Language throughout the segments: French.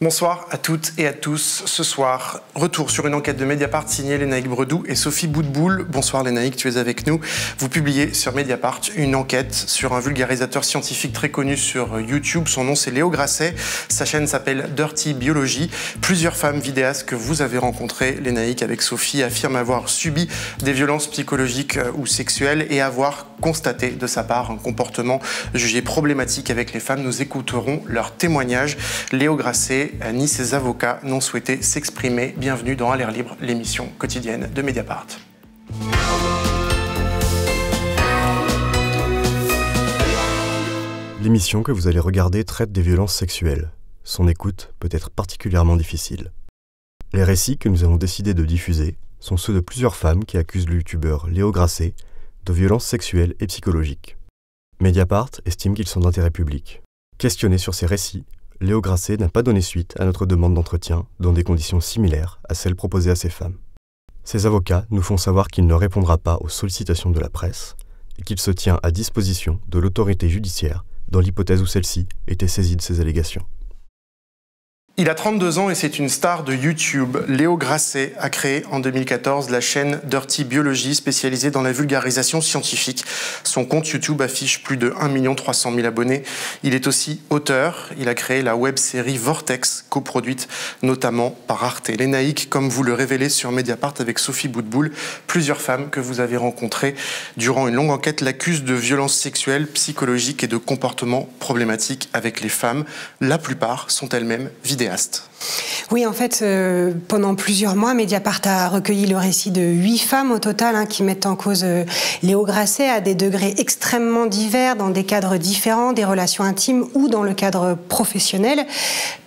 Bonsoir à toutes et à tous. Ce soir, retour sur une enquête de Mediapart signée Lénaïque Bredou et Sophie Boutboul. Bonsoir Lénaïque, tu es avec nous. Vous publiez sur Mediapart une enquête sur un vulgarisateur scientifique très connu sur YouTube. Son nom c'est Léo Grasset. Sa chaîne s'appelle Dirty Biology. Plusieurs femmes vidéastes que vous avez rencontrées, Lénaïque avec Sophie, affirment avoir subi des violences psychologiques ou sexuelles et avoir constaté de sa part un comportement jugé problématique avec les femmes. Nous écouterons leurs témoignages. Léo Grasset ni ses avocats n'ont souhaité s'exprimer. Bienvenue dans À l'air libre, l'émission quotidienne de Mediapart. L'émission que vous allez regarder traite des violences sexuelles. Son écoute peut être particulièrement difficile. Les récits que nous avons décidé de diffuser sont ceux de plusieurs femmes qui accusent le youtubeur Léo Grasset de violences sexuelles et psychologiques. Mediapart estime qu'ils sont d'intérêt public. Questionné sur ces récits, Léo Grasset n'a pas donné suite à notre demande d'entretien dans des conditions similaires à celles proposées à ces femmes. Ses avocats nous font savoir qu'il ne répondra pas aux sollicitations de la presse et qu'il se tient à disposition de l'autorité judiciaire dans l'hypothèse où celle-ci était saisie de ces allégations. Il a 32 ans et c'est une star de YouTube. Léo Grasset a créé en 2014 la chaîne Dirty Biology spécialisée dans la vulgarisation scientifique. Son compte YouTube affiche plus de 1 300 000 abonnés. Il est aussi auteur. Il a créé la web-série Vortex, coproduite notamment par Arte. Lénaïque, comme vous le révélez sur Mediapart avec Sophie Boutboul, plusieurs femmes que vous avez rencontrées durant une longue enquête l'accusent de violences sexuelles, psychologiques et de comportements problématiques avec les femmes. La plupart sont elles-mêmes vidéastes. Oui, en fait, pendant plusieurs mois, Mediapart a recueilli le récit de 8 femmes au total qui mettent en cause Léo Grasset à des degrés extrêmement divers, dans des cadres différents, des relations intimes ou dans le cadre professionnel.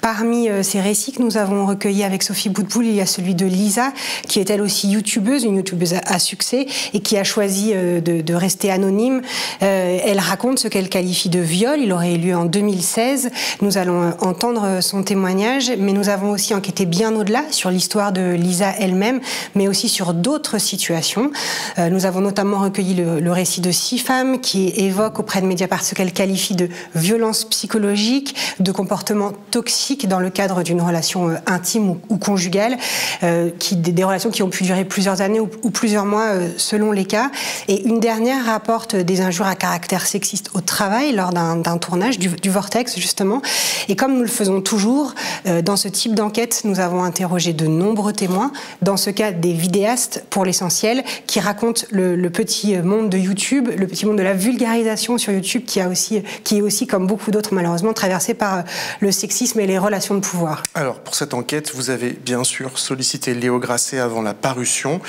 Parmi ces récits que nous avons recueillis avec Sophie Boutboul, il y a celui de Lisa, qui est elle aussi youtubeuse, une youtubeuse à succès, et qui a choisi de rester anonyme. Elle raconte ce qu'elle qualifie de viol. Il aurait eu lieu en 2016. Nous allons entendre son témoignage, mais nous avons aussi enquêté bien au-delà sur l'histoire de Lisa elle-même, mais aussi sur d'autres situations. Nous avons notamment recueilli le récit de 6 femmes qui évoquent auprès de Mediapart ce qu'elles qualifient de violences psychologiques, de comportements toxiques dans le cadre d'une relation intime ou conjugale, des relations qui ont pu durer plusieurs années ou plusieurs mois selon les cas. Et une dernière rapporte des injures à caractère sexiste au travail lors d'un tournage du Vortex justement. Et comme nous le faisons toujours, dans ce type d'enquête, nous avons interrogé de nombreux témoins, dans ce cas des vidéastes pour l'essentiel, qui racontent le petit monde de YouTube, le petit monde de la vulgarisation sur YouTube qui est aussi, comme beaucoup d'autres malheureusement, traversé par le sexisme et les relations de pouvoir. Alors, pour cette enquête, vous avez bien sûr sollicité Léo Grasset avant la parution.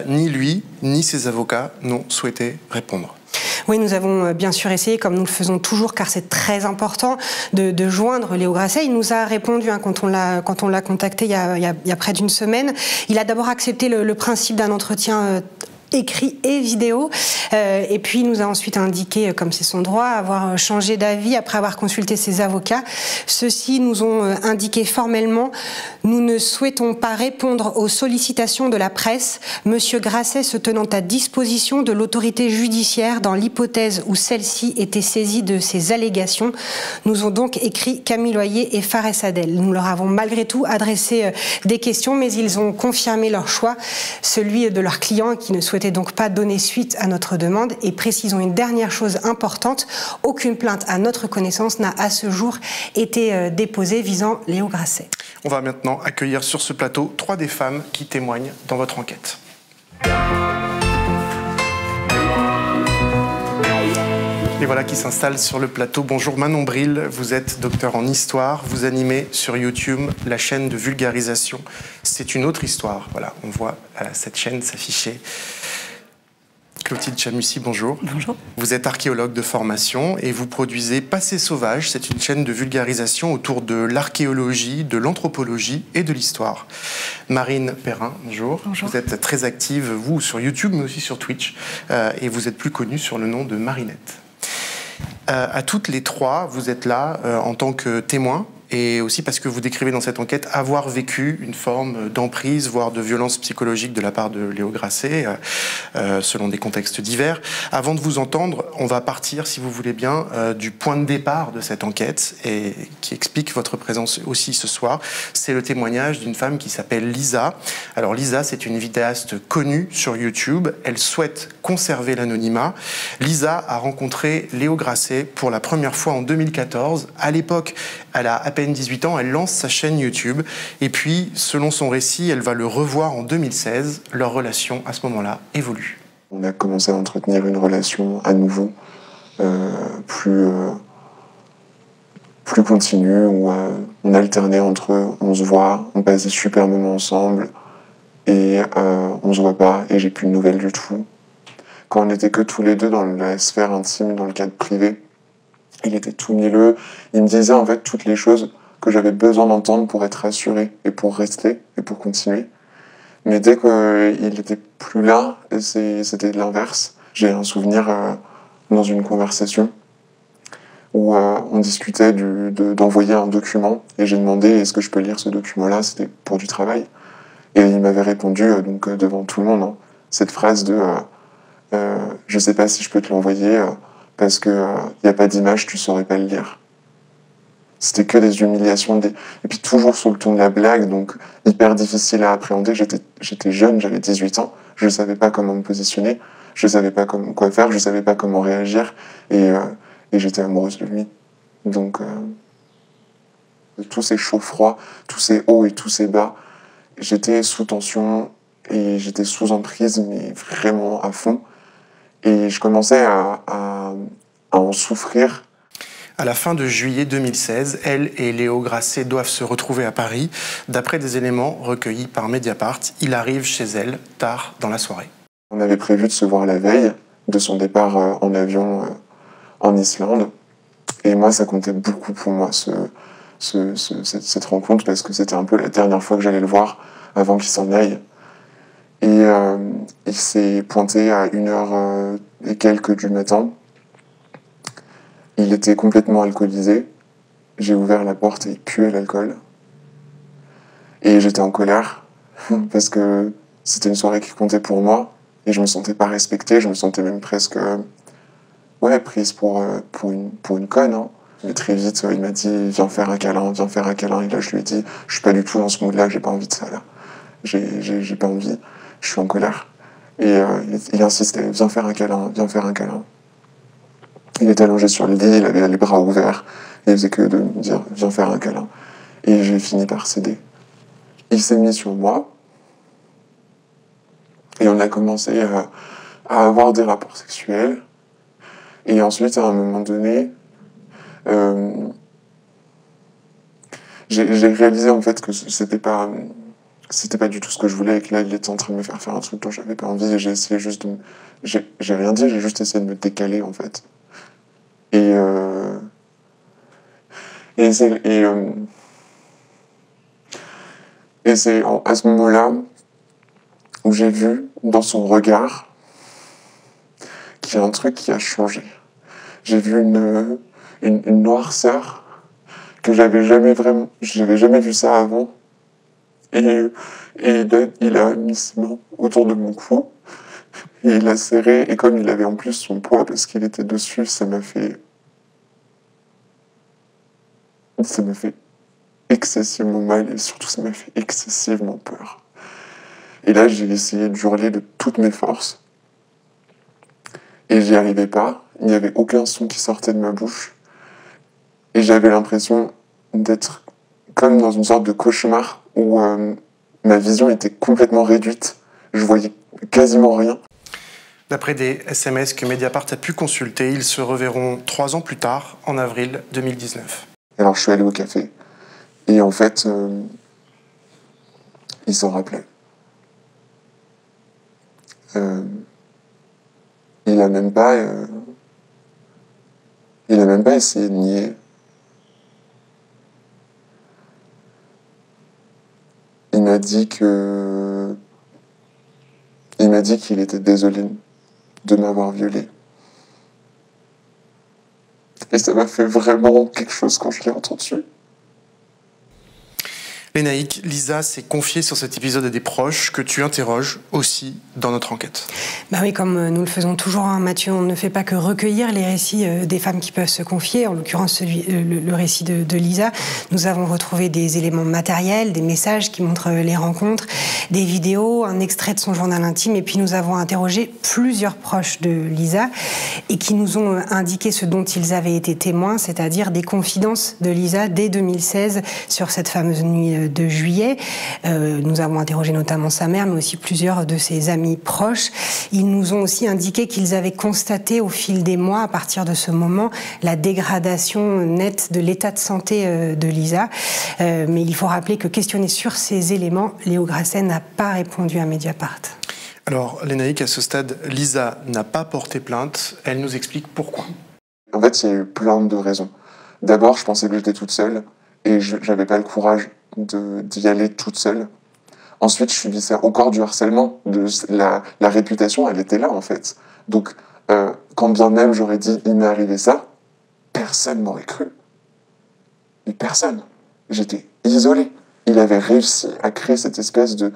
Ni lui, ni ses avocats n'ont souhaité répondre. Oui, nous avons bien sûr essayé, comme nous le faisons toujours, car c'est très important, de joindre Léo Grasset. Il nous a répondu quand on l'a contacté il y a près d'une semaine. Il a d'abord accepté le principe d'un entretien écrit et vidéo, et puis il nous a ensuite indiqué, comme c'est son droit, avoir changé d'avis après avoir consulté ses avocats. Ceux-ci nous ont indiqué formellement: nous ne souhaitons pas répondre aux sollicitations de la presse, Monsieur Grasset se tenant à disposition de l'autorité judiciaire dans l'hypothèse où celle-ci était saisie de ces allégations. Nous ont donc écrit Camille Loyer et Fares Adel. Nous leur avons malgré tout adressé des questions, mais ils ont confirmé leur choix, celui de leurs clients qui ne souhaitaient donc pas donner suite à notre demande. Et précisons une dernière chose importante: aucune plainte à notre connaissance n'a à ce jour été déposée visant Léo Grasset. On va maintenant accueillir sur ce plateau 3 des femmes qui témoignent dans votre enquête. Et voilà qui s'installe sur le plateau. Bonjour Manon Bril, vous êtes docteur en histoire, vous animez sur YouTube la chaîne de vulgarisation C'est une autre histoire. Voilà, on voit cette chaîne s'afficher. Clotilde Chamussi, bonjour. Bonjour. Vous êtes archéologue de formation et vous produisez Passé sauvage. C'est une chaîne de vulgarisation autour de l'archéologie, de l'anthropologie et de l'histoire. Marine Perrin, bonjour. Bonjour. Vous êtes très active, vous, sur YouTube, mais aussi sur Twitch. Et vous êtes plus connue sur le nom de Marinette. À toutes les 3, vous êtes là en tant que témoin et aussi parce que vous décrivez dans cette enquête avoir vécu une forme d'emprise, voire de violence psychologique de la part de Léo Grasset, selon des contextes divers. Avant de vous entendre, on va partir, si vous voulez bien, du point de départ de cette enquête, et qui explique votre présence aussi ce soir. C'est le témoignage d'une femme qui s'appelle Lisa. Alors Lisa, c'est une vidéaste connue sur YouTube. Elle souhaite conserver l'anonymat. Lisa a rencontré Léo Grasset pour la première fois en 2014. À l'époque, elle a à peine 18 ans, elle lance sa chaîne YouTube. Et puis, selon son récit, elle va le revoir en 2016. Leur relation, à ce moment-là, évolue. On a commencé à entretenir une relation à nouveau, plus continue, où on alternait entre on se voit, on passe des super moments ensemble, et on se voit pas, et j'ai plus de nouvelles du tout. Quand on n'était que tous les deux dans la sphère intime, dans le cadre privé, il était tout mielleux. Il me disait en fait toutes les choses que j'avais besoin d'entendre pour être rassuré et pour rester et pour continuer. Mais dès qu'il était plus là, c'était l'inverse. J'ai un souvenir dans une conversation où on discutait d'envoyer un document et j'ai demandé est-ce que je peux lire ce document-là, c'était pour du travail. Et il m'avait répondu donc devant tout le monde cette phrase de je sais pas si je peux te l'envoyer parce que y a pas d'image, tu saurais pas le lire. C'était que des humiliations, et puis toujours sur le ton de la blague, donc hyper difficile à appréhender. J'étais jeune, j'avais 18 ans, je ne savais pas comment me positionner, je ne savais pas quoi faire, je ne savais pas comment réagir, et j'étais amoureuse de lui. Donc tous ces chauds-froids, tous ces hauts et tous ces bas, j'étais sous tension et j'étais sous emprise, mais vraiment à fond. Et je commençais à en souffrir. À la fin de juillet 2016, elle et Léo Grasset doivent se retrouver à Paris. D'après des éléments recueillis par Mediapart, il arrive chez elle tard dans la soirée. On avait prévu de se voir la veille de son départ en avion en Islande. Et moi, ça comptait beaucoup pour moi, cette rencontre, parce que c'était un peu la dernière fois que j'allais le voir avant qu'il s'en aille. Et il s'est pointé à 1h et quelques du matin. Il était complètement alcoolisé. J'ai ouvert la porte et il puait l'alcool. Et j'étais en colère, parce que c'était une soirée qui comptait pour moi. Et je me sentais pas respectée, je me sentais même presque prise pour une conne. Hein. Mais très vite, il m'a dit viens faire un câlin, viens faire un câlin. Et là, je lui ai dit je suis pas du tout dans ce mood-là, j'ai pas envie de ça là. J'ai pas envie, je suis en colère. Et il insistait viens faire un câlin, viens faire un câlin. Il était allongé sur le lit, il avait les bras ouverts, et il faisait que de me dire viens faire un câlin. Et j'ai fini par céder. Il s'est mis sur moi, et on a commencé à avoir des rapports sexuels. Et ensuite, à un moment donné, j'ai réalisé en fait que c'était pas du tout ce que je voulais, et que là, il était en train de me faire un truc dont j'avais pas envie, et j'ai essayé juste de j'ai rien dit, j'ai juste essayé de me décaler, en fait. Et c'est à ce moment-là où j'ai vu dans son regard qu'il y a un truc qui a changé. J'ai vu une noirceur que j'avais jamais vu ça avant. Et il a mis ses mains autour de mon cou et il a serré, et comme il avait en plus son poids parce qu'il était dessus, ça m'a fait excessivement mal, et surtout ça m'a fait excessivement peur. Et là, j'ai essayé de hurler de toutes mes forces et j'y arrivais pas. Il n'y avait aucun son qui sortait de ma bouche et j'avais l'impression d'être comme dans une sorte de cauchemar où ma vision était complètement réduite. Je voyais quasiment rien. D'après des SMS que Mediapart a pu consulter, ils se reverront 3 ans plus tard, en avril 2019. Alors je suis allé au café et en fait, il s'en rappelait. Il a même pas essayé de nier. Il m'a dit qu'il était désolé de m'avoir violée. Et ça m'a fait vraiment quelque chose quand je l'ai entendu. Lénaïque, Lisa s'est confiée sur cet épisode à des proches que tu interroges aussi dans notre enquête. Bah oui, comme nous le faisons toujours, hein, Mathieu, on ne fait pas que recueillir les récits des femmes qui peuvent se confier, en l'occurrence le récit de Lisa. Nous avons retrouvé des éléments matériels, des messages qui montrent les rencontres, des vidéos, un extrait de son journal intime, et puis nous avons interrogé plusieurs proches de Lisa et qui nous ont indiqué ce dont ils avaient été témoins, c'est-à-dire des confidences de Lisa dès 2016 sur cette fameuse nuit de juillet. Nous avons interrogé notamment sa mère, mais aussi plusieurs de ses amis proches. Ils nous ont aussi indiqué qu'ils avaient constaté au fil des mois, à partir de ce moment, la dégradation nette de l'état de santé de Lisa. Mais il faut rappeler que questionné sur ces éléments, Léo Grasset n'a pas répondu à Mediapart. Alors, Lénaïque, à ce stade, Lisa n'a pas porté plainte. Elle nous explique pourquoi. En fait, il y a eu plein de raisons. D'abord, je pensais que j'étais toute seule et je n'avais pas le courage d'y aller toute seule. Ensuite, je subissais encore du harcèlement. La réputation, elle était là, en fait. Donc, quand bien même j'aurais dit « il m'est arrivé ça », personne m'aurait cru. Mais personne. J'étais isolé. Il avait réussi à créer cette espèce de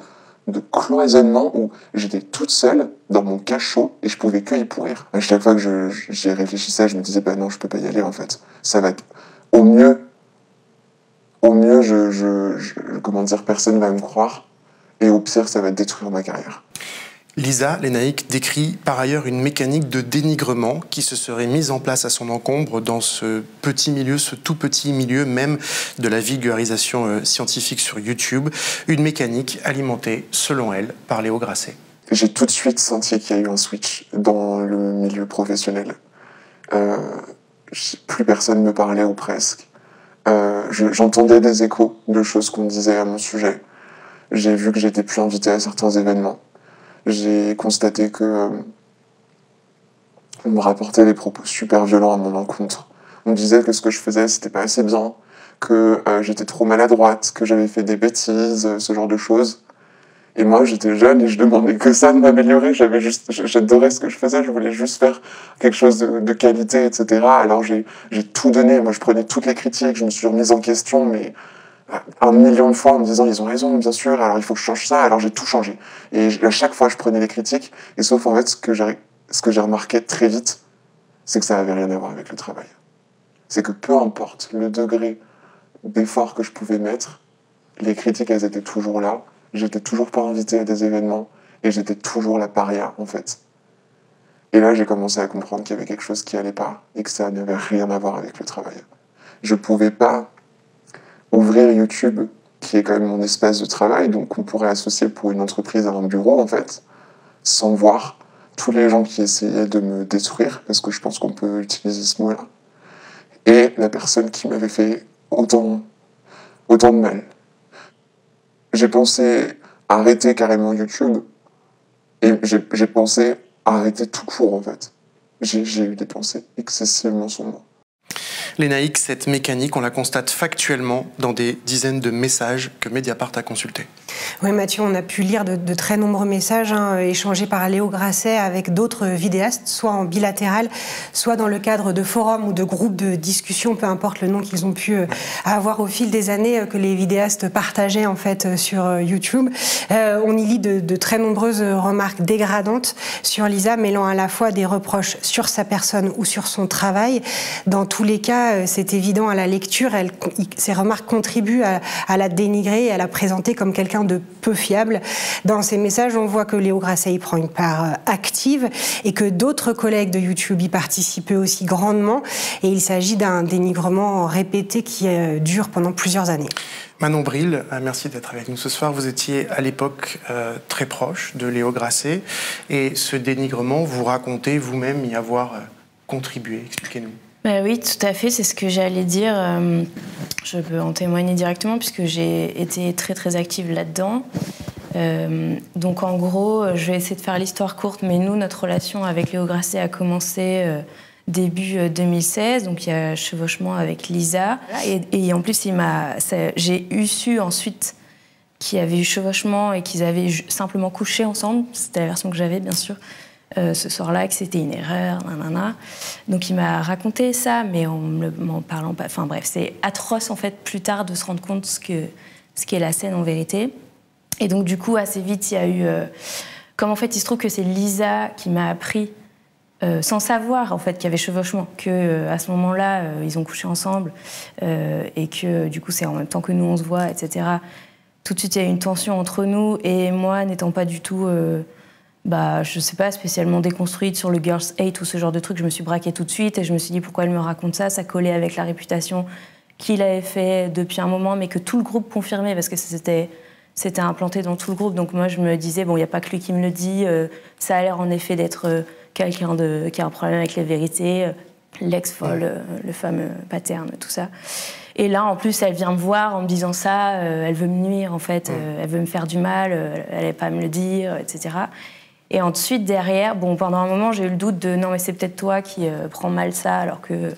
cloisonnement où j'étais toute seule dans mon cachot et je pouvais que y pourrir. À chaque fois que j'y réfléchissais, je me disais « bah non, je peux pas y aller, en fait. Ça va être... Au mieux, comment dire, personne va me croire. Et au pire, ça va détruire ma carrière. » Lisa, Lénaïque, décrit par ailleurs une mécanique de dénigrement qui se serait mise en place à son encombre dans ce petit milieu, ce tout petit milieu même de la vulgarisation scientifique sur YouTube. Une mécanique alimentée, selon elle, par Léo Grasset. J'ai tout de suite senti qu'il y a eu un switch dans le milieu professionnel. Plus personne me parlait ou presque. J'entendais des échos de choses qu'on disait à mon sujet. J'ai vu que j'étais plus invité à certains événements. J'ai constaté que on me rapportait des propos super violents à mon encontre. On me disait que ce que je faisais, c'était pas assez bien, que j'étais trop maladroite, que j'avais fait des bêtises, ce genre de choses. Et moi, j'étais jeune et je demandais que ça de m'améliorer. J'adorais ce que je faisais, je voulais juste faire quelque chose de qualité, etc. Alors j'ai tout donné. Moi, je prenais toutes les critiques, je me suis remise en question, mais 1 million de fois en me disant ils ont raison, bien sûr, alors il faut que je change ça. Alors j'ai tout changé. Et à chaque fois, je prenais les critiques. Et sauf en fait, ce que j'ai remarqué très vite, c'est que ça n'avait rien à voir avec le travail. C'est que peu importe le degré d'effort que je pouvais mettre, les critiques, elles étaient toujours là. J'étais toujours pas invité à des événements et j'étais toujours la paria, en fait. Et là, j'ai commencé à comprendre qu'il y avait quelque chose qui allait pas et que ça n'avait rien à voir avec le travail. Je pouvais pas ouvrir YouTube, qui est quand même mon espace de travail, donc on pourrait associer pour une entreprise à un bureau, en fait, sans voir tous les gens qui essayaient de me détruire, parce que je pense qu'on peut utiliser ce mot-là, et la personne qui m'avait fait autant de mal. J'ai pensé arrêter carrément YouTube, et j'ai pensé arrêter tout court, en fait. J'ai eu des pensées excessivement sombres. Lénaïque, cette mécanique, on la constate factuellement dans des dizaines de messages que Mediapart a consultés. Oui, Mathieu, on a pu lire de très nombreux messages échangés par Léo Grasset avec d'autres vidéastes, soit en bilatéral, soit dans le cadre de forums ou de groupes de discussion, peu importe le nom qu'ils ont pu avoir au fil des années que les vidéastes partageaient en fait sur YouTube. On y lit de très nombreuses remarques dégradantes sur Lisa, mêlant à la fois des reproches sur sa personne ou sur son travail. Dans tous les cas, c'est évident à la lecture, ces remarques contribuent à la dénigrer et à la présenter comme quelqu'un de peu fiable. Dans ces messages, on voit que Léo Grasset y prend une part active et que d'autres collègues de YouTube y participaient aussi grandement. Et il s'agit d'un dénigrement répété qui dure pendant plusieurs années. Manon Bril, merci d'être avec nous ce soir. Vous étiez à l'époque très proche de Léo Grasset et ce dénigrement, vous racontez vous-même y avoir contribué. Expliquez-nous. Oui, tout à fait, c'est ce que j'allais dire. Je peux en témoigner directement puisque j'ai été très très active là-dedans. Donc en gros, je vais essayer de faire l'histoire courte, mais nous, notre relation avec Léo Grasset a commencé début 2016, donc il y a chevauchement avec Lisa. Et en plus, j'ai su ensuite qu'il y avait eu chevauchement et qu'ils avaient simplement couché ensemble. C'était la version que j'avais, bien sûr. Ce soir-là, que c'était une erreur, nanana. Donc il m'a raconté ça, mais en m'en parlant pas. Enfin bref, c'est atroce en fait plus tard de se rendre compte ce qu'est la scène en vérité. Et donc du coup, assez vite, il y a eu... comme en fait, il se trouve que c'est Lisa qui m'a appris, sans savoir en fait qu'il y avait chevauchement, que à ce moment-là, ils ont couché ensemble et que du coup, c'est en même temps que nous on se voit, etc. Tout de suite, il y a eu une tension entre nous et moi, n'étant pas du tout, je sais pas, spécialement déconstruite sur le girls hate ou ce genre de truc, je me suis braquée tout de suite et je me suis dit pourquoi elle me raconte ça. Ça collait avec la réputation qu'il avait fait depuis un moment, mais que tout le groupe confirmait parce que c'était implanté dans tout le groupe. Donc moi, je me disais, bon, il n'y a pas que lui qui me le dit, ça a l'air en effet d'être quelqu'un qui a un problème avec les vérités, l'ex-folle, le fameux pattern, tout ça. Et là, en plus, elle vient me voir en me disant ça, elle veut me nuire, en fait, elle veut me faire du mal, elle n'allait pas me le dire, etc. Et ensuite, derrière, bon, pendant un moment, j'ai eu le doute de, non, mais c'est peut-être toi qui prends mal ça, alors que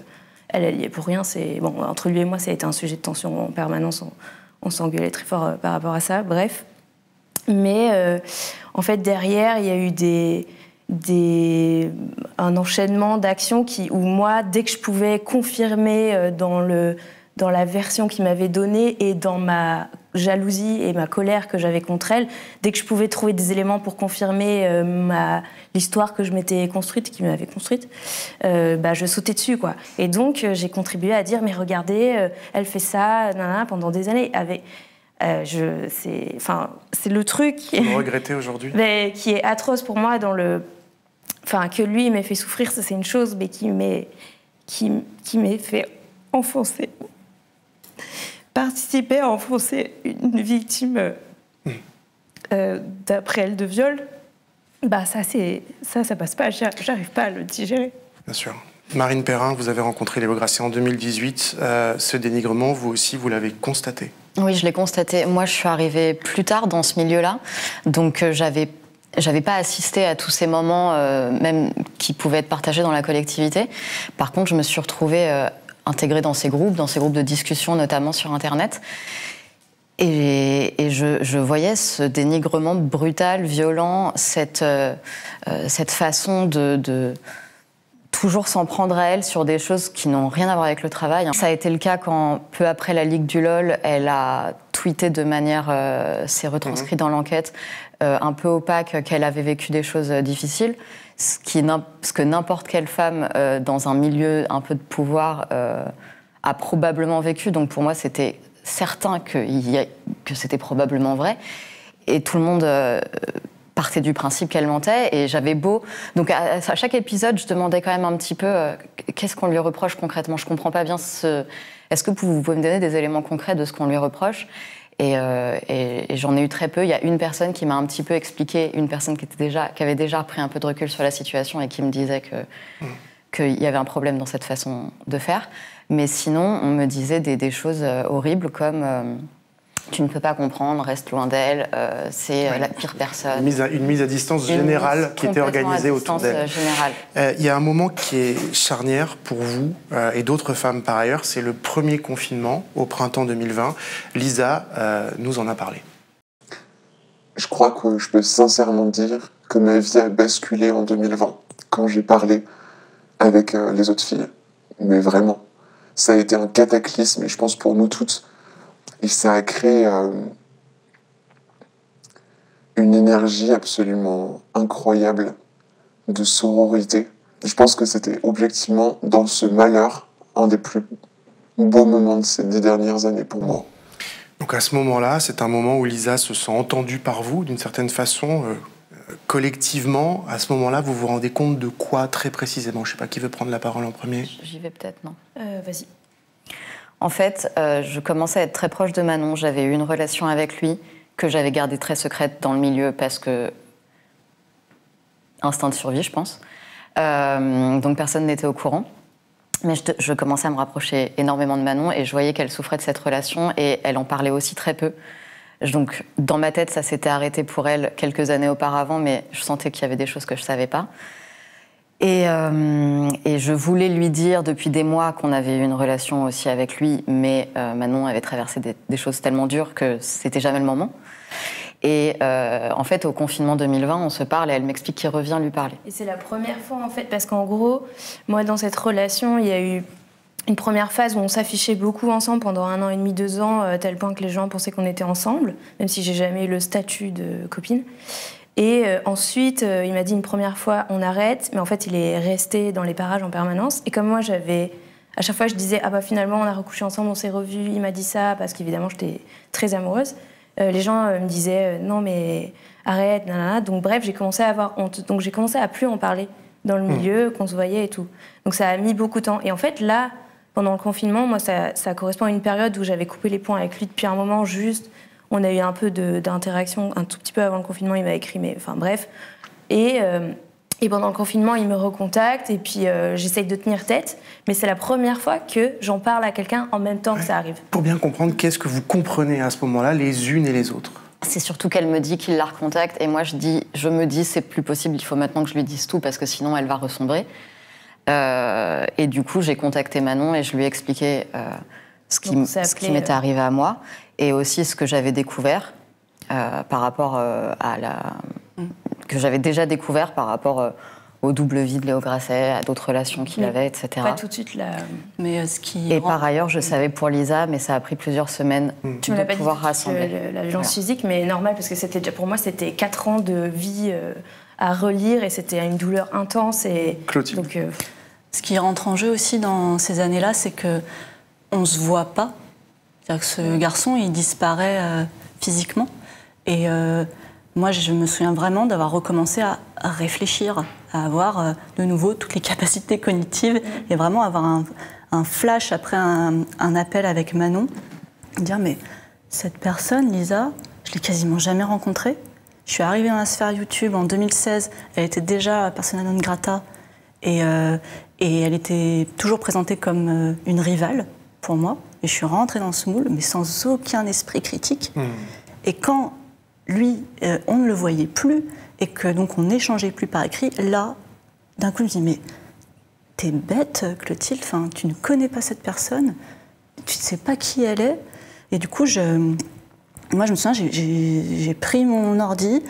elle y est pour rien. Bon, entre lui et moi, ça a été un sujet de tension en permanence, on s'engueulait très fort par rapport à ça, bref. Mais en fait, derrière, il y a eu un enchaînement d'actions où moi, dès que je pouvais confirmer dans la version qu'il m'avait donnée et dans ma jalousie et ma colère que j'avais contre elle, dès que je pouvais trouver des éléments pour confirmer l'histoire que je m'étais construite, qu'il m'avait construite, je sautais dessus, quoi. Et donc, j'ai contribué à dire, mais regardez, elle fait ça, nanana, pendant des années. C'est le truc Vous le regrettez aujourd'hui? Qui est atroce pour moi que lui m'ait fait souffrir, ça c'est une chose, mais qui m'ait fait enfoncer, participer à enfoncer une victime d'après elle de viol. Ça passe pas, j'arrive pas à le digérer. Bien sûr. Marine Perrin, vous avez rencontré Léo Grasset en 2018. Ce dénigrement, vous aussi, vous l'avez constaté? Oui, je l'ai constaté. Moi, je suis arrivée plus tard dans ce milieu-là, donc j'avais pas assisté à tous ces moments, même qui pouvaient être partagés dans la collectivité. Par contre, je me suis retrouvée intégrée dans ces groupes de discussion, notamment sur Internet. Et je voyais ce dénigrement brutal, violent, cette façon de toujours s'en prendre à elle sur des choses qui n'ont rien à voir avec le travail. Ça a été le cas quand, peu après la Ligue du LOL, elle a tweeté de manière, c'est retranscrit dans l'enquête, un peu opaque, qu'elle avait vécu des choses difficiles, ce que n'importe quelle femme dans un milieu un peu de pouvoir a probablement vécu. Donc pour moi, c'était certain que c'était probablement vrai. Et tout le monde partait du principe qu'elle mentait, et j'avais beau... Donc à chaque épisode, je demandais quand même un petit peu qu'est-ce qu'on lui reproche concrètement. Je comprends pas bien Est-ce que vous pouvez me donner des éléments concrets de ce qu'on lui reproche? Et j'en ai eu très peu. Il y a une personne qui m'a un petit peu expliqué, une personne qui avait déjà pris un peu de recul sur la situation et qui me disait qu'il y avait un problème dans cette façon de faire. Mais sinon, on me disait des choses horribles comme tu ne peux pas comprendre, reste loin d'elle, c'est la pire personne. Une mise à distance générale qui était organisée autour d'elle. Il y a un moment qui est charnière pour vous et d'autres femmes par ailleurs, c'est le premier confinement au printemps 2020. Lisa nous en a parlé. Je crois que je peux sincèrement dire que ma vie a basculé en 2020 quand j'ai parlé avec les autres filles. Mais vraiment, ça a été un cataclysme, et je pense pour nous toutes. Et ça a créé une énergie absolument incroyable de sororité. Je pense que c'était objectivement, dans ce malheur, un des plus beaux moments de ces 10 dernières années pour moi. Donc à ce moment-là, c'est un moment où Lisa se sent entendue par vous, d'une certaine façon, collectivement. À ce moment-là, vous vous rendez compte de quoi très précisément? Je ne sais pas qui veut prendre la parole en premier. J'y vais peut-être, non? Vas-y. En fait, je commençais à être très proche de Manon. J'avais eu une relation avec lui que j'avais gardée très secrète dans le milieu parce que... instinct de survie, je pense. Donc personne n'était au courant. Mais je commençais à me rapprocher énormément de Manon et je voyais qu'elle souffrait de cette relation et elle en parlait aussi très peu. Donc dans ma tête, ça s'était arrêté pour elle quelques années auparavant, mais je sentais qu'il y avait des choses que je ne savais pas. Et je voulais lui dire depuis des mois qu'on avait eu une relation aussi avec lui, mais Manon avait traversé des choses tellement dures que c'était jamais le moment. Et en fait, au confinement 2020, on se parle et elle m'explique qu'il revient lui parler. Et c'est la première fois, en fait, parce qu'en gros, moi, dans cette relation, il y a eu une première phase où on s'affichait beaucoup ensemble pendant 1 an et demi, 2 ans, à tel point que les gens pensaient qu'on était ensemble, même si j'ai jamais eu le statut de copine. Et ensuite, il m'a dit une première fois, on arrête, mais en fait, il est resté dans les parages en permanence. Et comme moi, à chaque fois, je disais, ah bah finalement, on a recouché ensemble, on s'est revus, il m'a dit ça, parce qu'évidemment, j'étais très amoureuse. Les gens me disaient, non mais arrête, nanana. Donc bref, j'ai commencé à avoir honte. Donc j'ai commencé à plus en parler dans le milieu, qu'on se voyait et tout. Donc ça a mis beaucoup de temps. Et en fait, là, pendant le confinement, moi, ça correspond à une période où j'avais coupé les ponts avec lui depuis un moment, juste. On a eu un peu d'interaction, un tout petit peu avant le confinement, il m'a écrit, mais enfin bref. Et pendant le confinement, il me recontacte et puis j'essaye de tenir tête. Mais c'est la première fois que j'en parle à quelqu'un en même temps que ça arrive. Pour bien comprendre, qu'est-ce que vous comprenez à ce moment-là, les unes et les autres? C'est surtout qu'elle me dit qu'il la recontacte et moi je me dis c'est plus possible, il faut maintenant que je lui dise tout parce que sinon elle va ressombrer. Et du coup, j'ai contacté Manon et je lui ai expliqué ce qui m'était arrivé à moi et aussi ce que j'avais découvert par rapport que j'avais déjà découvert par rapport au double vie de Léo Grasset, à d'autres relations qu'il avait, etc. Pas tout de suite là. Mais par ailleurs, je savais pour Lisa, mais ça a pris plusieurs semaines tu me l'as pas pouvoir dit, rassembler. La violence physique, mais normal parce que pour moi c'était 4 ans de vie à relire et c'était une douleur intense et Clotilde. donc. Ce qui rentre en jeu aussi dans ces années-là, c'est que on se voit pas. C'est-à-dire que ce garçon, il disparaît physiquement. Et moi, je me souviens vraiment d'avoir recommencé à réfléchir, à avoir de nouveau toutes les capacités cognitives et vraiment avoir un flash après un appel avec Manon, dire mais cette personne, Lisa, je l'ai quasiment jamais rencontrée. Je suis arrivée dans la sphère YouTube en 2016. Elle était déjà persona non grata. Et elle était toujours présentée comme une rivale pour moi. Et je suis rentrée dans ce moule, mais sans aucun esprit critique. Et quand lui, on ne le voyait plus, et que donc on n'échangeait plus par écrit, là, d'un coup, je me dis, mais t'es bête, Clotilde, enfin, tu ne connais pas cette personne, tu ne sais pas qui elle est. Et du coup, moi, je me souviens, j'ai pris mon ordi,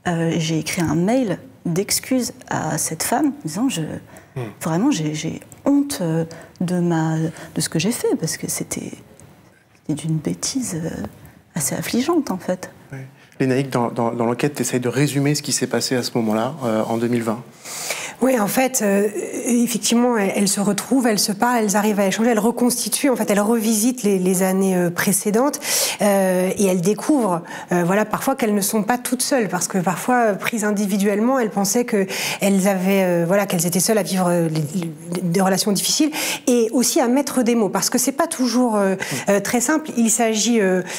j'ai écrit un mail d'excuses à cette femme, en disant vraiment j'ai honte de ce que j'ai fait, parce que c'était d'une bêtise assez affligeante en fait. Oui. Lénaïque, dans l'enquête, tu essayes de résumer ce qui s'est passé à ce moment-là, en 2020. Oui, en fait, effectivement, elles se retrouvent, elles se parlent, elles arrivent à échanger, elles reconstituent, en fait, elles revisitent les années précédentes et elles découvrent, voilà, parfois qu'elles ne sont pas toutes seules, parce que parfois, prises individuellement, elles pensaient qu'elles avaient, voilà, qu'elles étaient seules à vivre des relations difficiles et aussi à mettre des mots, parce que c'est pas toujours très simple. Il s'agit,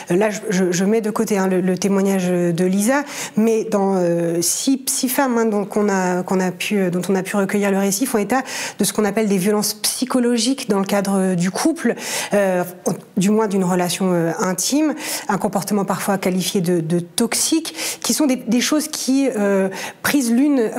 là, je mets de côté le témoignage de Lisa, mais dans 6 femmes dont on a pu recueillir le récit font état de ce qu'on appelle des violences psychologiques dans le cadre du couple, du moins d'une relation intime, un comportement parfois qualifié de toxique, qui sont des choses qui, prises l'une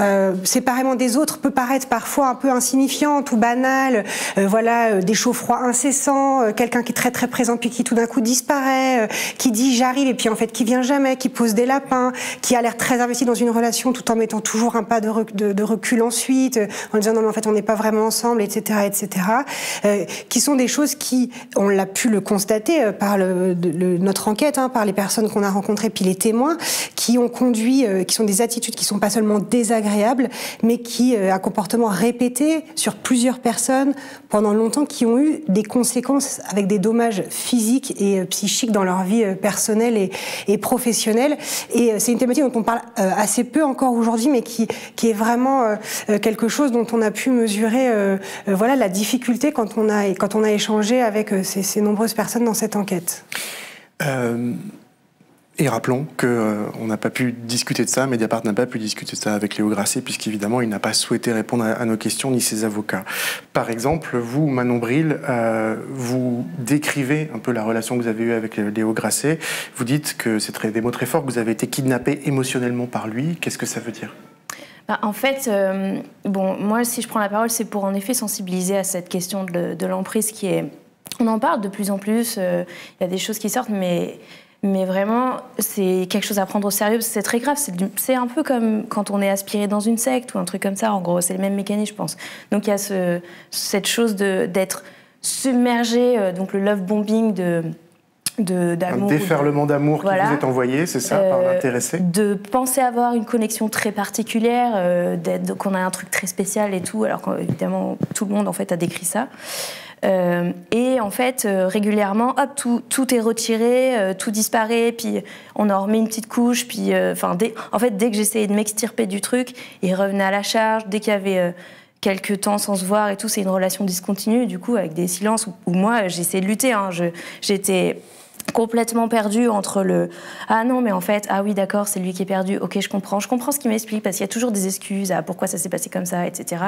séparément des autres, peut paraître parfois un peu insignifiante ou banale, voilà, des chauds-froids incessants, quelqu'un qui est très très présent puis qui tout d'un coup disparaît, qui dit j'arrive et puis en fait qui vient jamais, qui pose des lapins, qui a l'air très investi dans une relation tout en mettant toujours un pas de recul ensuite, en disant non mais en fait on n'est pas vraiment ensemble, etc., etc. Qui sont des choses qui, on l'a pu le constater par notre enquête, par les personnes qu'on a rencontrées puis les témoins, qui ont conduit, qui sont des attitudes qui sont pas seulement désagréables, mais qui un comportement répété sur plusieurs personnes pendant longtemps, qui ont eu des conséquences avec des dommages physiques et psychiques dans leur vie personnelle et professionnelle. Et c'est une thématique dont on parle assez peu encore aujourd'hui, mais qui est vraiment quelque chose dont on a pu mesurer voilà, la difficulté quand on a échangé avec ces nombreuses personnes dans cette enquête. Et rappelons qu'on n'a pas pu discuter de ça, Mediapart n'a pas pu discuter de ça avec Léo Grasset, puisqu'évidemment, il n'a pas souhaité répondre à nos questions, ni ses avocats. Par exemple, vous, Manon Bril, vous décrivez un peu la relation que vous avez eue avec Léo Grasset. Vous dites que c'est des mots très forts, que vous avez été kidnappée émotionnellement par lui. Qu'est-ce que ça veut dire ? En fait, bon, moi, si je prends la parole, c'est pour en effet sensibiliser à cette question de l'emprise qui est... On en parle de plus en plus, il y a des choses qui sortent, mais vraiment, c'est quelque chose à prendre au sérieux, c'est très grave. C'est un peu comme quand on est aspiré dans une secte ou un truc comme ça, en gros, c'est le même mécanisme, je pense. Donc il y a cette chose d'être submerger donc le love bombing d'amour. Un déferlement d'amour qui vous est envoyé, c'est ça, par l'intéressé. De penser avoir une connexion très particulière, qu'on a un truc très spécial et tout, alors qu'évidemment tout le monde en fait a décrit ça. Et en fait, régulièrement, hop, tout est retiré, tout disparaît, puis on en remet une petite couche, puis dès que j'essayais de m'extirper du truc, il revenait à la charge. Dès qu'il y avait quelques temps sans se voir et tout, c'est une relation discontinue, du coup, avec des silences où moi, j'essayais de lutter. J'étais complètement perdue entre le « Ah non, mais en fait, ah oui, d'accord, c'est lui qui est perdu, ok, je comprends ce qu'il m'explique, parce qu'il y a toujours des excuses à pourquoi ça s'est passé comme ça, etc. »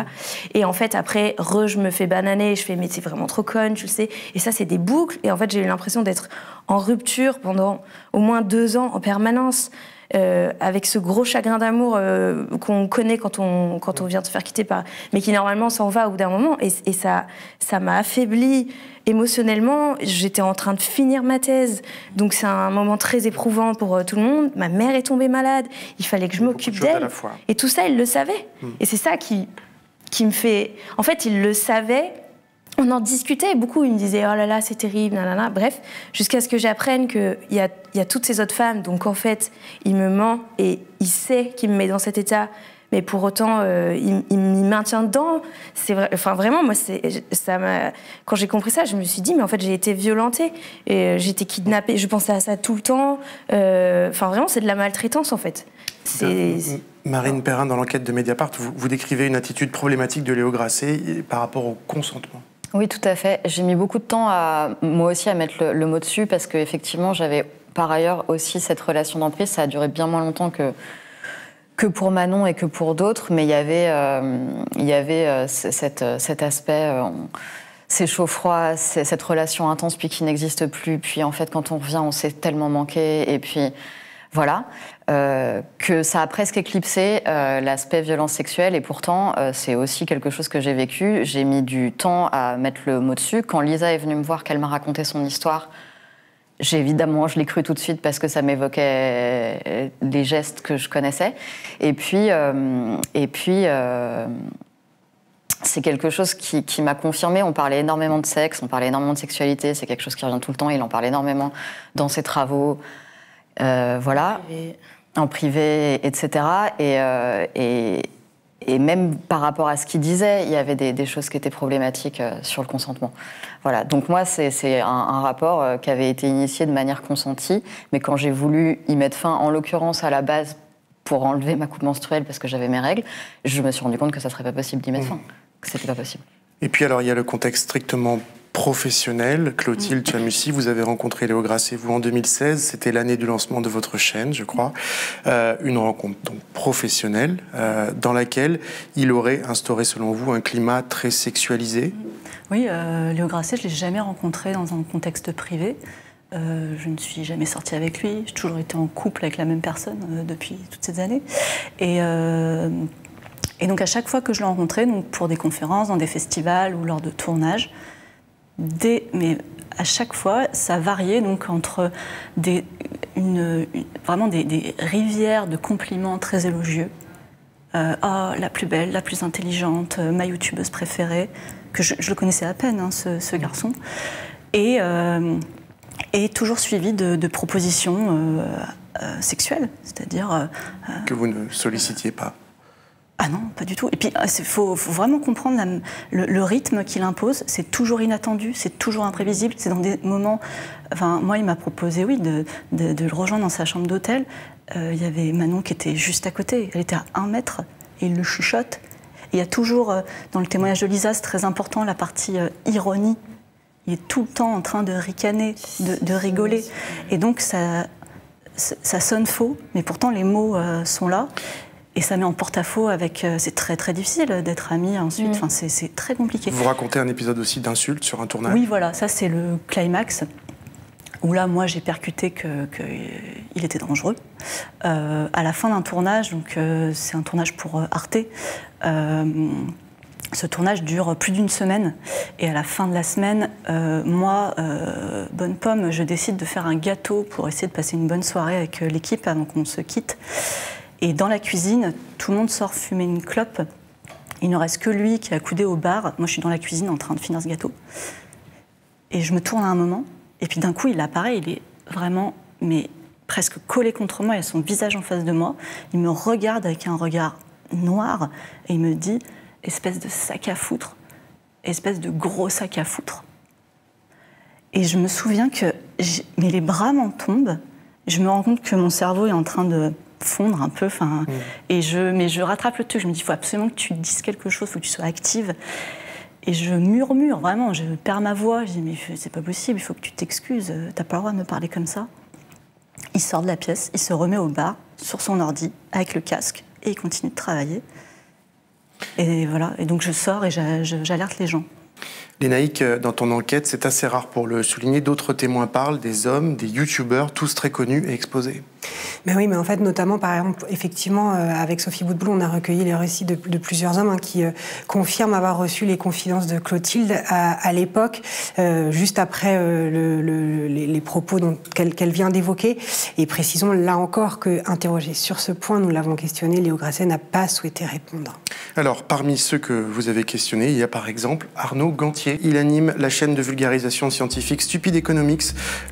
Et en fait, après, je me fais bananer, je fais « Mais c'est vraiment trop conne, tu le sais. » Et ça, c'est des boucles. Et en fait, j'ai eu l'impression d'être en rupture pendant au moins 2 ans en permanence. Avec ce gros chagrin d'amour qu'on connaît quand on vient de se faire quitter mais qui normalement s'en va au bout d'un moment, et ça m'a affaiblie émotionnellement. J'étais en train de finir ma thèse, donc c'est un moment très éprouvant pour tout le monde. Ma mère est tombée malade, il fallait que je m'occupe d'elle, et tout ça il le savait. Et c'est ça qui me fait, en fait il le savait. On en discutait beaucoup, il me disait « Oh là là, c'est terrible, nanana ». Bref, jusqu'à ce que j'apprenne qu'il y a toutes ces autres femmes, donc en fait, il me ment et il sait qu'il me met dans cet état, mais pour autant, il m'y maintient dedans. C'est vrai, enfin vraiment, moi, quand j'ai compris ça, je me suis dit « Mais en fait, j'ai été violentée, et j'ai été kidnappée, je pensais à ça tout le temps. » Enfin vraiment, c'est de la maltraitance, en fait. Marine Perrin, dans l'enquête de Mediapart, vous décrivez une attitude problématique de Léo Grasset par rapport au consentement. Oui, tout à fait. J'ai mis beaucoup de temps, moi aussi, à mettre le mot dessus, parce qu'effectivement, j'avais par ailleurs aussi cette relation d'emprise. Ça a duré bien moins longtemps que pour Manon et que pour d'autres, mais il y avait cet aspect, c'est chaud-froid, c'est cette relation intense puis qui n'existe plus. Puis en fait, quand on revient, on s'est tellement manqué. Et puis voilà, que ça a presque éclipsé l'aspect violence sexuelle, et pourtant c'est aussi quelque chose que j'ai vécu. J'ai mis du temps à mettre le mot dessus. Quand Lisa est venue me voir, qu'elle m'a raconté son histoire, évidemment, je l'ai cru tout de suite parce que ça m'évoquait les gestes que je connaissais. Et puis c'est quelque chose qui m'a confirmé. On parlait énormément de sexe, on parlait énormément de sexualité. C'est quelque chose qui revient tout le temps. Il en parle énormément dans ses travaux. Voilà, en privé, etc. Et même par rapport à ce qu'il disait, il y avait des choses qui étaient problématiques sur le consentement. Voilà, donc moi, c'est un rapport qui avait été initié de manière consentie, mais quand j'ai voulu y mettre fin, en l'occurrence à la base, pour enlever ma coupe menstruelle parce que j'avais mes règles, je me suis rendu compte que ça serait pas possible d'y mettre fin, que c'était pas possible. Et puis alors, il y a le contexte strictement professionnel. Clotilde Chamussi, vous avez rencontré Léo Grasset, vous, en 2016. C'était l'année du lancement de votre chaîne, je crois. Une rencontre donc professionnelle dans laquelle il aurait instauré, selon vous, un climat très sexualisé. Oui, Léo Grasset, je ne l'ai jamais rencontré dans un contexte privé. Je ne suis jamais sortie avec lui. J'ai toujours été en couple avec la même personne depuis toutes ces années. Et donc à chaque fois que je l'ai rencontré, donc pour des conférences, dans des festivals ou lors de tournages, mais à chaque fois, ça variait donc entre vraiment des rivières de compliments très élogieux. La plus belle, la plus intelligente, ma youtubeuse préférée, que je le connaissais à peine, hein, ce garçon. Et toujours suivi de propositions sexuelles, c'est-à-dire... que vous ne sollicitiez pas. Ah non, pas du tout. Et puis, il faut vraiment comprendre le rythme qu'il impose. C'est toujours inattendu, c'est toujours imprévisible. C'est dans des moments... Enfin, moi, il m'a proposé, oui, de le rejoindre dans sa chambre d'hôtel. Il y avait Manon qui était juste à côté. Elle était à 1 mètre et il le chuchote. Et il y a toujours, dans le témoignage de Lisa, c'est très important, la partie ironie. Il est tout le temps en train de ricaner, de rigoler. Et donc, ça sonne faux, mais pourtant, les mots sont là. Et ça met en porte-à-faux avec... c'est très, très difficile d'être amis ensuite. Enfin, c'est très compliqué. Vous racontez un épisode aussi d'insultes sur un tournage. Oui, voilà. Ça, c'est le climax. Où là, moi, j'ai percuté qu'il était dangereux. À la fin d'un tournage, donc c'est un tournage pour Arte, ce tournage dure plus d'1 semaine. Et à la fin de la semaine, moi, bonne pomme, je décide de faire un gâteau pour essayer de passer une bonne soirée avec l'équipe avant qu'on se quitte. Et dans la cuisine, tout le monde sort fumer une clope. Il ne reste que lui qui est accoudé au bar. Moi, je suis dans la cuisine en train de finir ce gâteau. Et je me tourne à un moment, et puis d'un coup, il apparaît, il est vraiment, mais presque collé contre moi, il a son visage en face de moi, il me regarde avec un regard noir, et il me dit « espèce de sac à foutre, espèce de gros sac à foutre ». Et je me souviens que mais les bras m'en tombent, je me rends compte que mon cerveau est en train de fondre un peu, mais je rattrape le truc, je me dis il faut absolument que tu dises quelque chose, il faut que tu sois active. Et je murmure, vraiment, je perds ma voix, je dis mais c'est pas possible, il faut que tu t'excuses, t'as pas le droit de me parler comme ça. Il sort de la pièce, il se remet au bar, sur son ordi, avec le casque, et il continue de travailler. Et voilà, et donc je sors et j'alerte les gens. Lénaïque, dans ton enquête, c'est assez rare pour le souligner, d'autres témoins parlent, des hommes, des youtubeurs, tous très connus et exposés. Mais oui, mais en fait, notamment, par exemple, effectivement, avec Sophie Boutboul, on a recueilli les récits de plusieurs hommes qui confirment avoir reçu les confidences de Clotilde à l'époque, juste après les propos qu'elle vient d'évoquer. Et précisons là encore que, interrogé sur ce point, nous l'avons questionné, Léo Grasset n'a pas souhaité répondre. Alors, parmi ceux que vous avez questionnés, il y a par exemple Arnaud Gantier. Il anime la chaîne de vulgarisation scientifique Stupid Economics,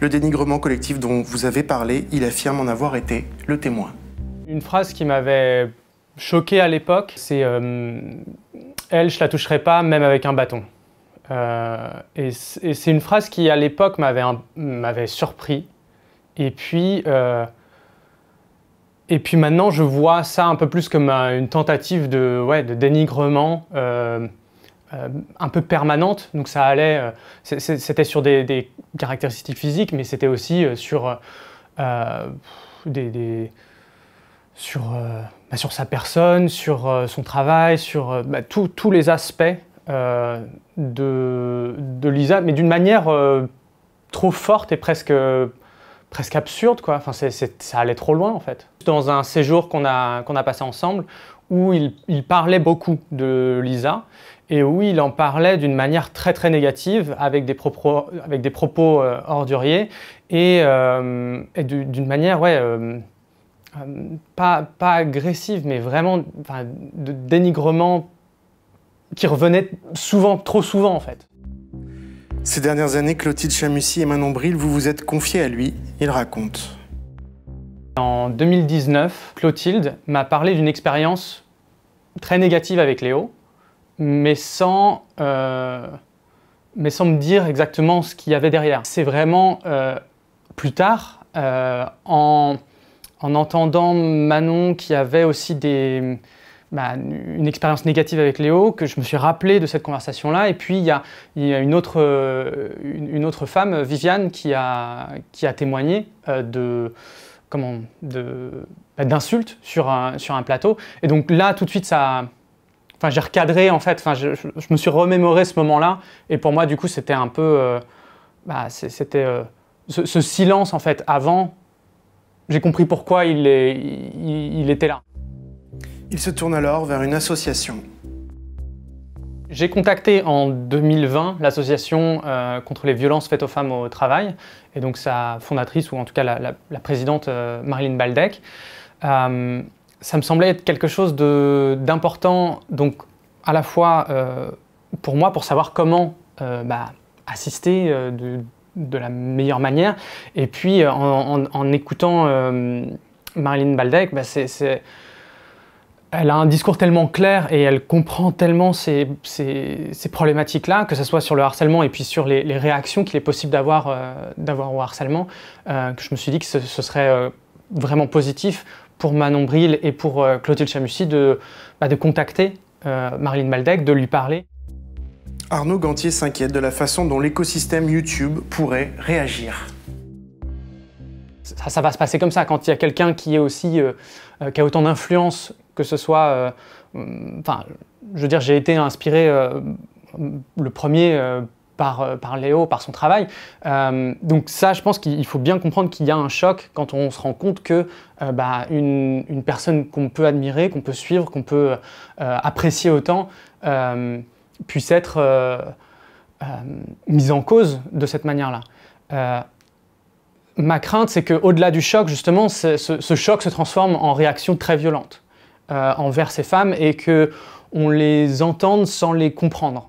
le dénigrement collectif dont vous avez parlé. Il affirme en avoir été le témoin. Une phrase qui m'avait choqué à l'époque, c'est elle, je la toucherai pas, même avec un bâton. Et c'est une phrase qui, à l'époque, m'avait surpris. Et puis maintenant, je vois ça un peu plus comme une tentative de dénigrement un peu permanente. Donc ça allait, c'était sur des caractéristiques physiques, mais c'était aussi sur sur sa personne, sur son travail, sur tous les aspects de Lisa, mais d'une manière trop forte et presque absurde, quoi. Enfin, ça allait trop loin, en fait. Dans un séjour qu'on a passé ensemble, où il parlait beaucoup de Lisa, et où il en parlait d'une manière très très négative, avec des propos orduriers, et d'une manière, pas agressive, mais vraiment de dénigrement qui revenait souvent, trop souvent en fait. Ces dernières années, Clotilde Chamussi et Manon Bril, vous vous êtes confiés à lui, il raconte. En 2019, Clotilde m'a parlé d'une expérience très négative avec Léo, mais sans me dire exactement ce qu'il y avait derrière. C'est vraiment plus tard, en entendant Manon qui avait aussi une expérience négative avec Léo, que je me suis rappelé de cette conversation-là. Et puis il y a une autre femme, Viviane, qui a témoigné d'insultes sur un plateau. Et donc là, tout de suite, j'ai recadré, en fait. Je me suis remémoré ce moment-là. Et pour moi, du coup, c'était un peu... ce silence, en fait, avant. J'ai compris pourquoi il était là. Il se tourne alors vers une association. J'ai contacté en 2020 l'association contre les violences faites aux femmes au travail, et donc sa fondatrice, ou en tout cas la présidente Marilyn Baldec. Ça me semblait être quelque chose d'important, donc à la fois pour moi, pour savoir comment assister de la meilleure manière, et puis en écoutant Marilyn Baldec, elle a un discours tellement clair et elle comprend tellement ces problématiques-là, que ce soit sur le harcèlement et puis sur les réactions qu'il est possible d'avoir au harcèlement, que je me suis dit que ce serait vraiment positif pour Manon Bril et pour Clotilde Chamussi de contacter Marilyn Baldec, de lui parler. Arnaud Gantier s'inquiète de la façon dont l'écosystème YouTube pourrait réagir. Ça va se passer comme ça, quand il y a quelqu'un qui est aussi qui a autant d'influence, que ce soit... je veux dire, j'ai été inspiré le premier par Léo, par son travail. Donc ça, je pense qu'il faut bien comprendre qu'il y a un choc quand on se rend compte que une personne qu'on peut admirer, qu'on peut suivre, qu'on peut apprécier autant, puisse être mise en cause de cette manière-là. Ma crainte, c'est qu'au-delà du choc, justement, ce choc se transforme en réaction très violente envers ces femmes et qu'on les entende sans les comprendre.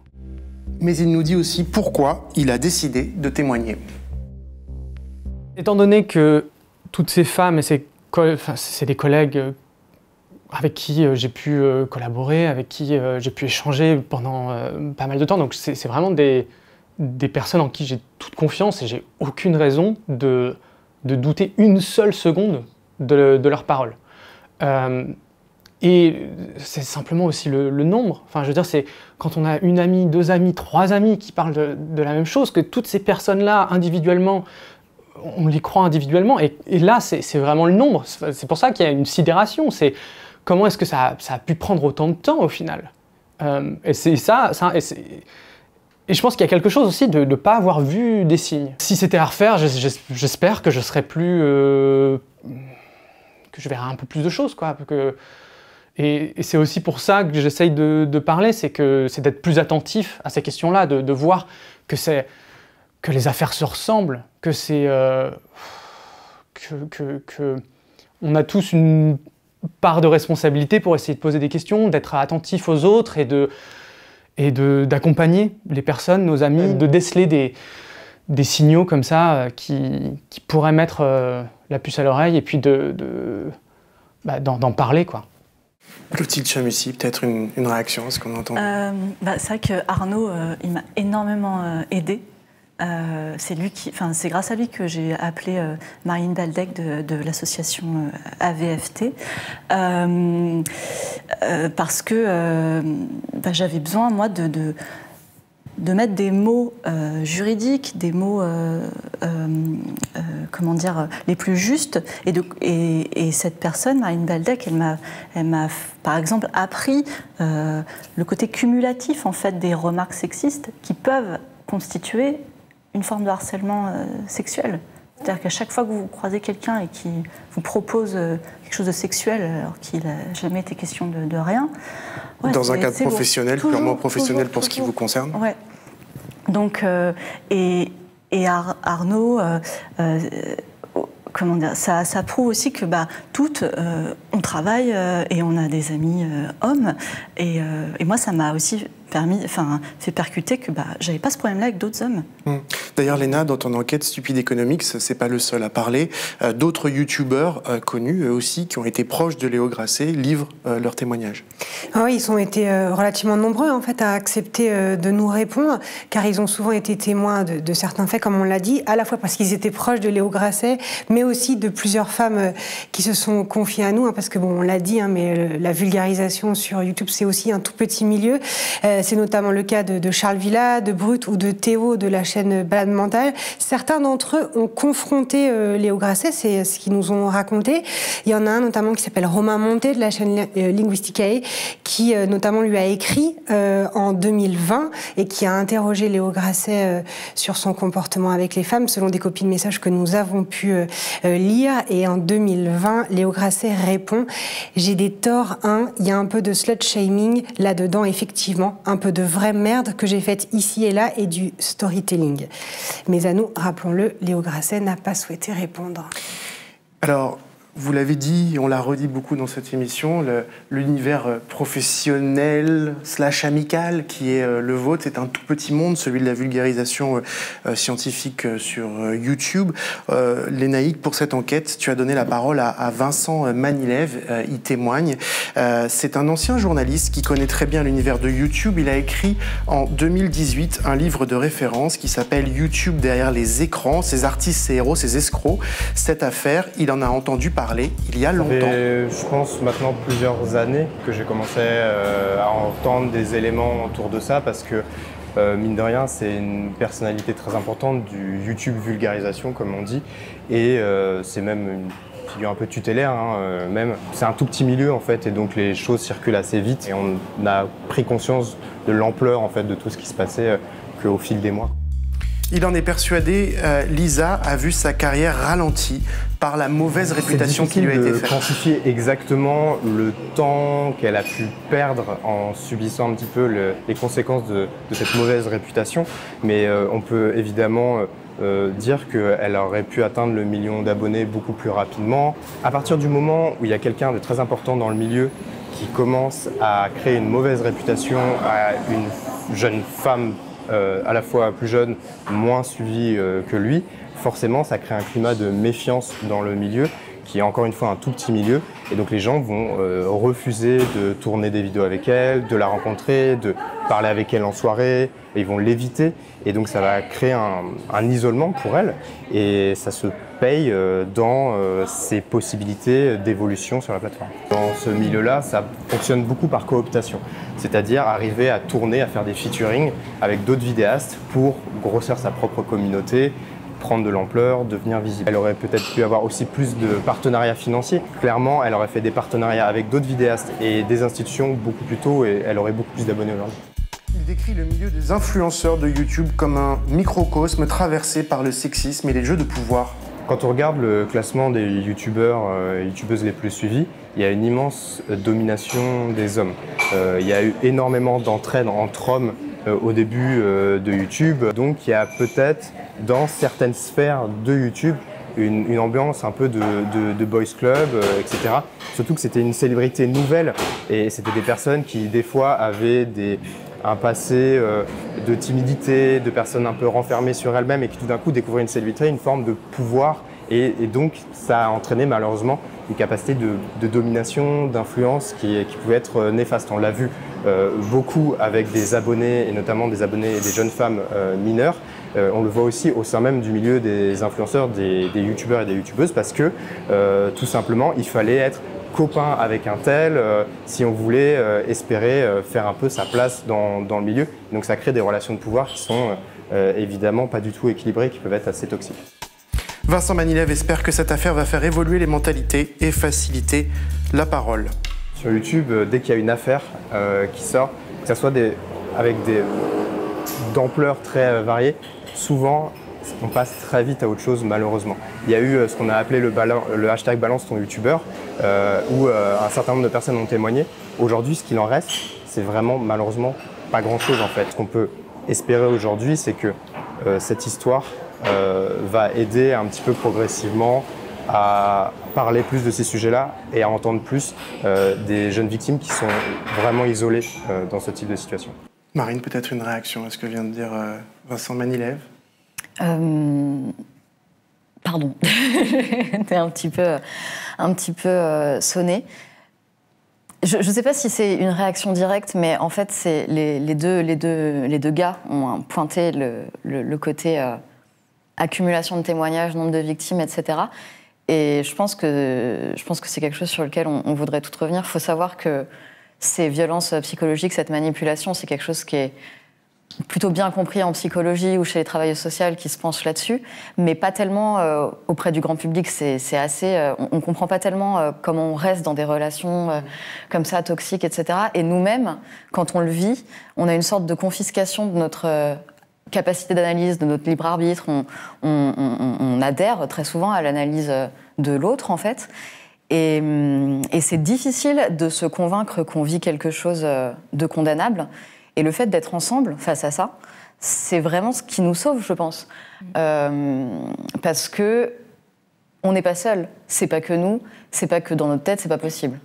mais il nous dit aussi pourquoi il a décidé de témoigner. Étant donné que toutes ces femmes et c'est des collègues avec qui j'ai pu collaborer, avec qui j'ai pu échanger pendant pas mal de temps, donc c'est vraiment des personnes en qui j'ai toute confiance et j'ai aucune raison de douter une seule seconde de leurs paroles. Et c'est simplement aussi le nombre. Enfin, je veux dire, c'est quand on a une amie, 2 amis, 3 amis qui parlent de la même chose, que toutes ces personnes-là, individuellement, on les croit individuellement. Et là, c'est vraiment le nombre. C'est pour ça qu'il y a une sidération. C'est comment est-ce que ça a pu prendre autant de temps, au final. Et c'est ça et je pense qu'il y a quelque chose aussi de ne pas avoir vu des signes. Si c'était à refaire, j'espère que je serais plus... que je verrai un peu plus de choses, quoi. Et c'est aussi pour ça que j'essaye de parler, c'est d'être plus attentif à ces questions-là, de voir que les affaires se ressemblent, que c'est... on a tous une part de responsabilité pour essayer de poser des questions, d'être attentif aux autres et d'accompagner les personnes, nos amis, de déceler des signaux comme ça qui pourraient mettre la puce à l'oreille et puis d'en parler, quoi. Clotilde Chamussi, peut-être une réaction à ce qu'on entend. C'est vrai que Arnaud, il m'a énormément aidée. C'est grâce à lui que j'ai appelé Marine Baldec de l'association AVFT parce que j'avais besoin, moi, de mettre des mots juridiques, des mots, comment dire, les plus justes. Et cette personne, Marine Baldec, elle m'a par exemple appris le côté cumulatif en fait des remarques sexistes qui peuvent constituer une forme de harcèlement sexuel. C'est-à-dire qu'à chaque fois que vous croisez quelqu'un et qui vous propose quelque chose de sexuel alors qu'il n'a jamais été question de rien... Ouais, dans un cadre professionnel, purement professionnel pour ce qui vous concerne. Ouais. Donc, et Arnaud, comment dire, ça prouve aussi que toutes, on travaille et on a des amis hommes. Et moi, ça m'a aussi fait percuter que j'avais pas ce problème-là avec d'autres hommes. D'ailleurs, Léna, dans ton enquête Stupide Economics, c'est pas le seul à parler. D'autres youtubeurs connus, eux aussi, qui ont été proches de Léo Grasset, livrent leurs témoignages. Ah oui, ils ont été relativement nombreux en fait à accepter de nous répondre, car ils ont souvent été témoins de certains faits, comme on l'a dit, à la fois parce qu'ils étaient proches de Léo Grasset, mais aussi de plusieurs femmes qui se sont confiées à nous, parce que on l'a dit, mais la vulgarisation sur YouTube, c'est aussi un tout petit milieu. C'est notamment le cas de Charles Villa, de Brut ou de Théo de la chaîne Balade Mentale. Certains d'entre eux ont confronté Léo Grasset, c'est ce qu'ils nous ont raconté. Il y en a un notamment qui s'appelle Romain Monté de la chaîne Linguisticae, qui notamment lui a écrit en 2020 et qui a interrogé Léo Grasset sur son comportement avec les femmes, selon des copies de messages que nous avons pu lire. Et en 2020, Léo Grasset répond « J'ai des torts, il y a un peu de slut-shaming là-dedans, effectivement, un peu de vraie merde que j'ai faite ici et là et du storytelling. » Mais à nous, rappelons-le, Léo Grasset n'a pas souhaité répondre. Alors, vous l'avez dit, on l'a redit beaucoup dans cette émission, l'univers professionnel / amical qui est le vôtre, c'est un tout petit monde, celui de la vulgarisation scientifique sur YouTube. Lénaïque, pour cette enquête, tu as donné la parole à Vincent Manilev, il témoigne. C'est un ancien journaliste qui connaît très bien l'univers de YouTube. Il a écrit en 2018 un livre de référence qui s'appelle « YouTube derrière les écrans, ces artistes, ces héros, ces escrocs ». Cette affaire, il en a entendu parler il y a longtemps. Je pense maintenant plusieurs années que j'ai commencé à entendre des éléments autour de ça parce que mine de rien, c'est une personnalité très importante du YouTube vulgarisation, comme on dit, et c'est même une figure un peu tutélaire, même. C'est un tout petit milieu en fait, et donc les choses circulent assez vite, et on a pris conscience de l'ampleur en fait de tout ce qui se passait qu'au fil des mois. Il en est persuadé, Lisa a vu sa carrière ralentie par la mauvaise réputation qui lui a été faite. C'est difficile de quantifier exactement le temps qu'elle a pu perdre en subissant un petit peu les conséquences de cette mauvaise réputation, mais on peut évidemment dire qu'elle aurait pu atteindre le million d'abonnés beaucoup plus rapidement. À partir du moment où il y a quelqu'un de très important dans le milieu qui commence à créer une mauvaise réputation à une jeune femme à la fois plus jeunes, moins suivis que lui, forcément ça crée un climat de méfiance dans le milieu, qui est encore une fois un tout petit milieu, et donc les gens vont refuser de tourner des vidéos avec elle, de la rencontrer, de parler avec elle en soirée, et ils vont l'éviter, et donc ça va créer un isolement pour elle, et ça se paye dans ses possibilités d'évolution sur la plateforme. Dans ce milieu-là, ça fonctionne beaucoup par cooptation, c'est-à-dire arriver à tourner, à faire des featuring avec d'autres vidéastes pour grossir sa propre communauté, prendre de l'ampleur, devenir visible. Elle aurait peut-être pu avoir aussi plus de partenariats financiers. Clairement, elle aurait fait des partenariats avec d'autres vidéastes et des institutions beaucoup plus tôt et elle aurait beaucoup plus d'abonnés aujourd'hui. Il décrit le milieu des influenceurs de YouTube comme un microcosme traversé par le sexisme et les jeux de pouvoir. Quand on regarde le classement des youtubeurs et youtubeuses les plus suivis, il y a une immense domination des hommes. Il y a eu énormément d'entraide entre hommes au début de YouTube. Donc il y a peut-être dans certaines sphères de YouTube une ambiance un peu de boys club, etc. Surtout que c'était une célébrité nouvelle et c'était des personnes qui des fois avaient un passé de timidité, de personnes un peu renfermées sur elles-mêmes et qui tout d'un coup découvraient une célébrité, une forme de pouvoir et donc ça a entraîné malheureusement une capacité de domination, d'influence qui pouvait être néfaste. On l'a vu beaucoup avec des abonnés et notamment des abonnés et des jeunes femmes mineures. On le voit aussi au sein même du milieu des influenceurs, des youtubeurs et des youtubeuses parce que tout simplement il fallait être copain avec un tel si on voulait espérer faire un peu sa place dans le milieu. Donc ça crée des relations de pouvoir qui sont évidemment pas du tout équilibrées, qui peuvent être assez toxiques. Vincent Manilev espère que cette affaire va faire évoluer les mentalités et faciliter la parole. Sur YouTube, dès qu'il y a une affaire qui sort, que ce soit avec d'ampleur très variée, souvent on passe très vite à autre chose malheureusement. Il y a eu ce qu'on a appelé le hashtag balance ton youtubeur où un certain nombre de personnes ont témoigné. Aujourd'hui, ce qu'il en reste, c'est vraiment malheureusement pas grand chose en fait. Ce qu'on peut espérer aujourd'hui, c'est que cette histoire va aider un petit peu progressivement à parler plus de ces sujets-là et à entendre plus des jeunes victimes qui sont vraiment isolées dans ce type de situation. Marine, peut-être une réaction à ce que vient de dire Vincent Manilev? Pardon, j'étais un petit peu sonnée. Je ne sais pas si c'est une réaction directe, mais en fait, c'est les deux gars ont pointé le côté accumulation de témoignages, nombre de victimes, etc. Et je pense que c'est quelque chose sur lequel on voudrait tout revenir. Il faut savoir que ces violences psychologiques, cette manipulation, c'est quelque chose qui est plutôt bien compris en psychologie ou chez les travailleuses sociales qui se penchent là-dessus, mais pas tellement auprès du grand public. C'est assez, on ne comprend pas tellement comment on reste dans des relations comme ça, toxiques, etc. Et nous-mêmes, quand on le vit, on a une sorte de confiscation de notre capacité d'analyse, de notre libre arbitre. On adhère très souvent à l'analyse de l'autre, en fait. Et c'est difficile de se convaincre qu'on vit quelque chose de condamnable. Et le fait d'être ensemble face à ça, c'est vraiment ce qui nous sauve, je pense. Parce que on n'est pas seuls. C'est pas que nous, c'est pas que dans notre tête, c'est pas possible.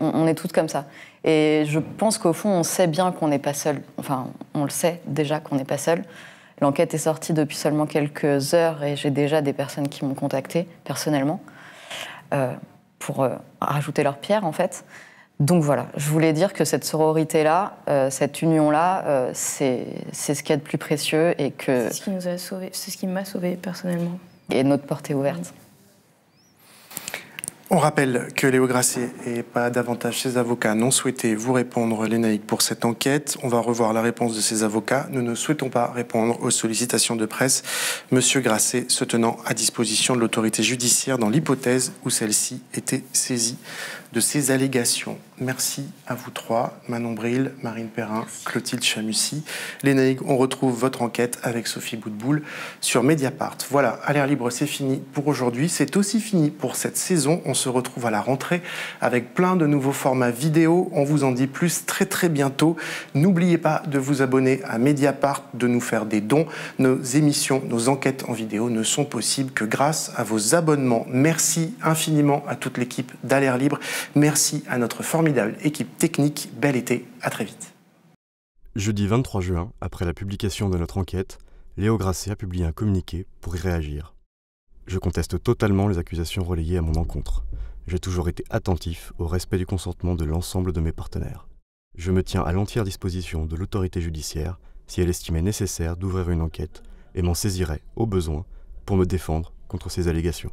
On est toutes comme ça. Et je pense qu'au fond, on sait bien qu'on n'est pas seuls. Enfin, on le sait déjà qu'on n'est pas seuls. L'enquête est sortie depuis seulement quelques heures et j'ai déjà des personnes qui m'ont contactée personnellement pour rajouter leur pierre, en fait. Donc voilà, je voulais dire que cette sororité-là, cette union-là, c'est ce qu'il y a de plus précieux et que... C'est ce qui nous a sauvés, c'est ce qui m'a sauvée personnellement. Et notre porte est ouverte. On rappelle que Léo Grasset et pas davantage ses avocats n'ont souhaité vous répondre, Lénaïque, pour cette enquête. On va revoir la réponse de ses avocats. Nous ne souhaitons pas répondre aux sollicitations de presse. Monsieur Grasset se tenant à disposition de l'autorité judiciaire dans l'hypothèse où celle-ci était saisie de ces allégations. Merci à vous trois, Manon Bril, Marine Perrin, Clotilde Chamussy. Lénaïque, on retrouve votre enquête avec Sophie Boutboul sur Mediapart. Voilà, à l'air libre, c'est fini pour aujourd'hui. C'est aussi fini pour cette saison. On se retrouve à la rentrée avec plein de nouveaux formats vidéo. On vous en dit plus très bientôt. N'oubliez pas de vous abonner à Mediapart, de nous faire des dons. Nos émissions, nos enquêtes en vidéo ne sont possibles que grâce à vos abonnements. Merci infiniment à toute l'équipe d'À l'air libre. Merci à notre formidable équipe technique. Bel été, à très vite. Jeudi 23 juin, après la publication de notre enquête, Léo Grasset a publié un communiqué pour y réagir. Je conteste totalement les accusations relayées à mon encontre. J'ai toujours été attentif au respect du consentement de l'ensemble de mes partenaires. Je me tiens à l'entière disposition de l'autorité judiciaire si elle estimait nécessaire d'ouvrir une enquête et m'en saisirait, au besoin, pour me défendre contre ces allégations.